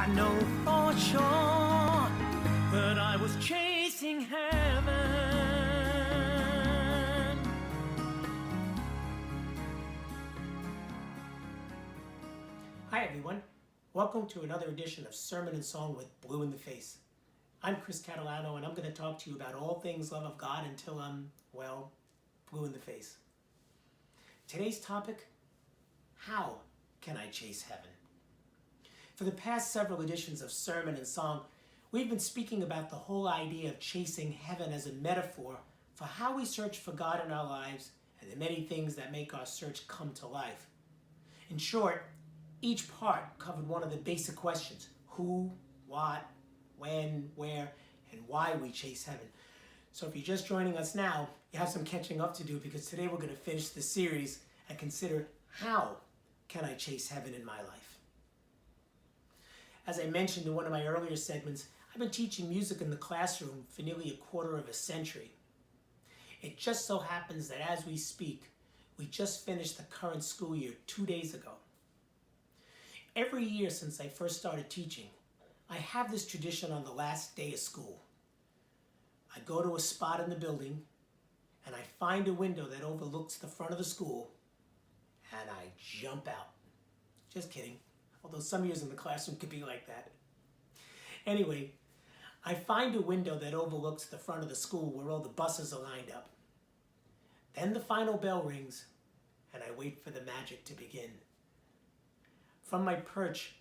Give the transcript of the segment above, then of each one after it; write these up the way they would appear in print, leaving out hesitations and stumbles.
I know for sure that I was chasing heaven. Hi everyone, welcome to another edition of Sermon and Song with Blue in the Face. I'm Chris Catalano and I'm going to talk to you about all things love of God until I'm, well, blue in the face. Today's topic, how can I chase heaven? For the past several editions of Sermon and Song, we've been speaking about the whole idea of chasing heaven as a metaphor for how we search for God in our lives and the many things that make our search come to life. In short, each part covered one of the basic questions: who, what, when, where, and why we chase heaven. So if you're just joining us now, you have some catching up to do, because today we're going to finish the series and consider how can I chase heaven in my life. As I mentioned in one of my earlier segments, I've been teaching music in the classroom for nearly a quarter of a century. It just so happens that as we speak, we just finished the current school year 2 days ago. Every year since I first started teaching, I have this tradition on the last day of school. I go to a spot in the building and I find a window that overlooks the front of the school and I jump out. Just kidding. Although some years in the classroom could be like that. Anyway, I find a window that overlooks the front of the school where all the buses are lined up. Then the final bell rings, and I wait for the magic to begin. From my perch,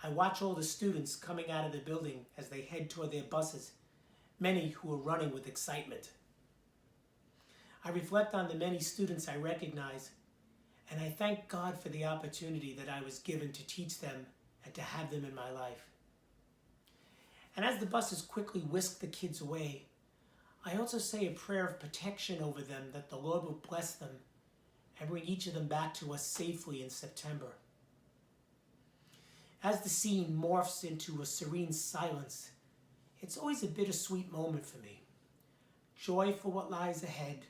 I watch all the students coming out of the building as they head toward their buses, many who are running with excitement. I reflect on the many students I recognize, and I thank God for the opportunity that I was given to teach them and to have them in my life. And as the buses quickly whisk the kids away, I also say a prayer of protection over them, that the Lord will bless them and bring each of them back to us safely in September. As the scene morphs into a serene silence, it's always a bittersweet moment for me. Joy for what lies ahead,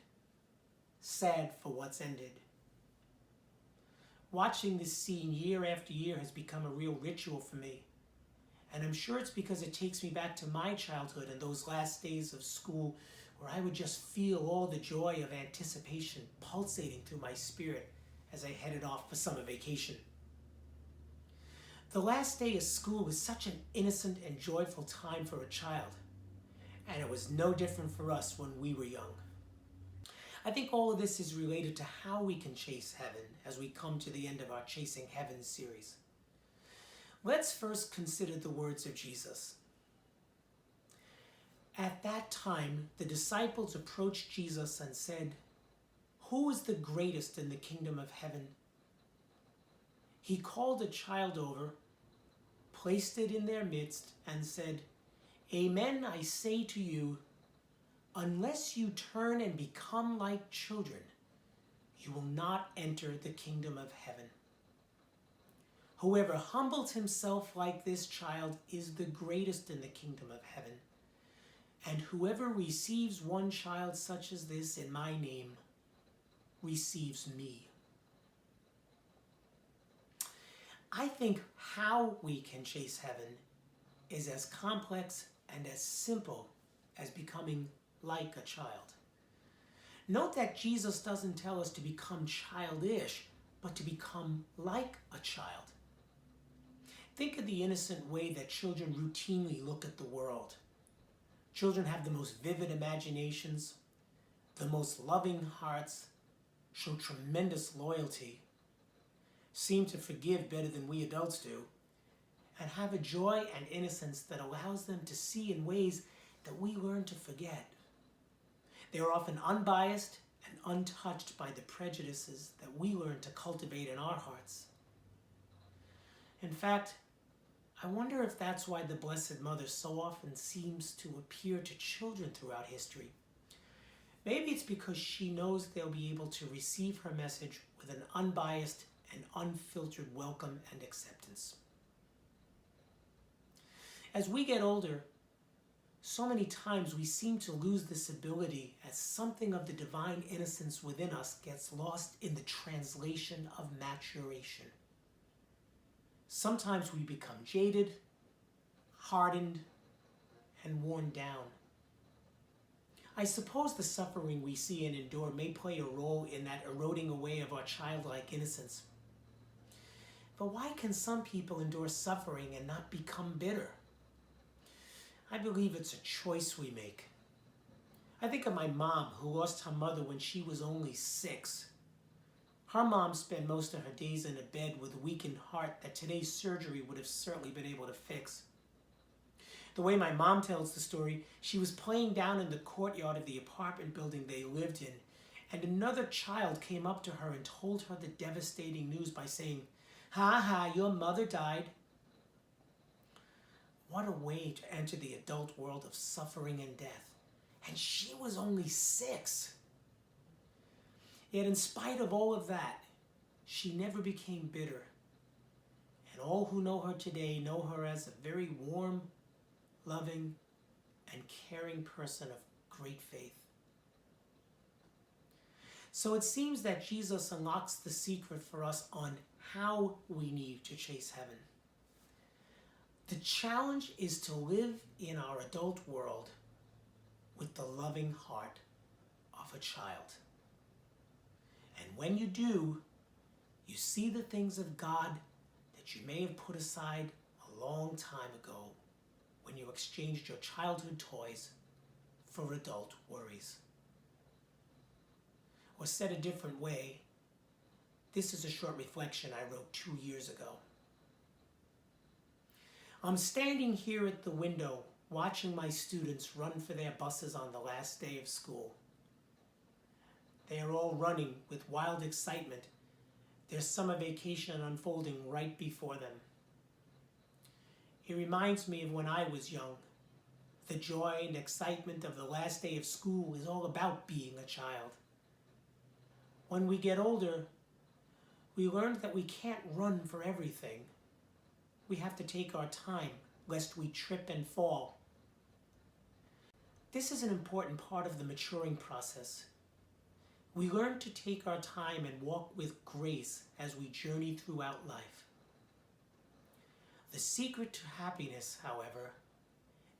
sad for what's ended. Watching this scene year after year has become a real ritual for me. And I'm sure it's because it takes me back to my childhood and those last days of school where I would just feel all the joy of anticipation pulsating through my spirit as I headed off for summer vacation. The last day of school was such an innocent and joyful time for a child. And it was no different for us when we were young. I think all of this is related to how we can chase heaven as we come to the end of our Chasing Heaven series. Let's first consider the words of Jesus. At that time, the disciples approached Jesus and said, "Who is the greatest in the kingdom of heaven?" He called a child over, placed it in their midst, and said, "Amen, I say to you, unless you turn and become like children, you will not enter the kingdom of heaven. Whoever humbles himself like this child is the greatest in the kingdom of heaven. And whoever receives one child such as this in my name receives me." I think how we can chase heaven is as complex and as simple as becoming like a child. Note that Jesus doesn't tell us to become childish, but to become like a child. Think of the innocent way that children routinely look at the world. Children have the most vivid imaginations, the most loving hearts, show tremendous loyalty, seem to forgive better than we adults do, and have a joy and innocence that allows them to see in ways that we learn to forget. They are often unbiased and untouched by the prejudices that we learn to cultivate in our hearts. In fact, I wonder if that's why the Blessed Mother so often seems to appear to children throughout history. Maybe it's because she knows they'll be able to receive her message with an unbiased and unfiltered welcome and acceptance. As we get older, so many times we seem to lose this ability as something of the divine innocence within us gets lost in the translation of maturation. Sometimes we become jaded, hardened, and worn down. I suppose the suffering we see and endure may play a role in that eroding away of our childlike innocence. But why can some people endure suffering and not become bitter? I believe it's a choice we make. I think of my mom, who lost her mother when she was only 6. Her mom spent most of her days in a bed with a weakened heart that today's surgery would have certainly been able to fix. The way my mom tells the story, she was playing down in the courtyard of the apartment building they lived in, and another child came up to her and told her the devastating news by saying, "Ha ha, your mother died." What a way to enter the adult world of suffering and death. And she was only 6. Yet in spite of all of that, she never became bitter. And all who know her today know her as a very warm, loving, and caring person of great faith. So it seems that Jesus unlocks the secret for us on how we need to chase heaven. The challenge is to live in our adult world with the loving heart of a child. And when you do, you see the things of God that you may have put aside a long time ago when you exchanged your childhood toys for adult worries. Or said a different way, this is a short reflection I wrote 2 years ago. I'm standing here at the window watching my students run for their buses on the last day of school. They are all running with wild excitement, their summer vacation unfolding right before them. It reminds me of when I was young. The joy and excitement of the last day of school is all about being a child. When we get older, we learn that we can't run for everything. We have to take our time, lest we trip and fall. This is an important part of the maturing process. We learn to take our time and walk with grace as we journey throughout life. The secret to happiness, however,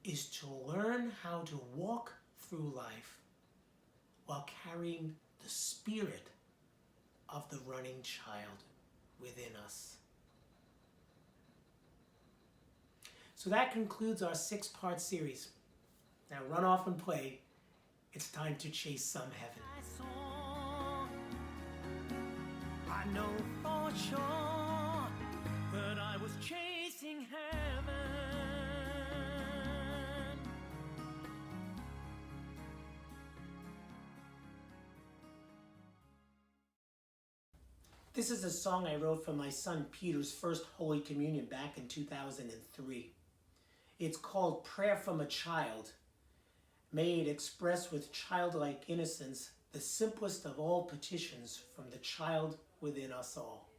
is to learn how to walk through life while carrying the spirit of the running child within us. So that concludes our 6-part series. Now run off and play. It's time to chase some heaven. I know for sure that I was chasing heaven. This is a song I wrote for my son Peter's first Holy Communion back in 2003. It's called Prayer from a Child. May it express with childlike innocence the simplest of all petitions from the child within us all.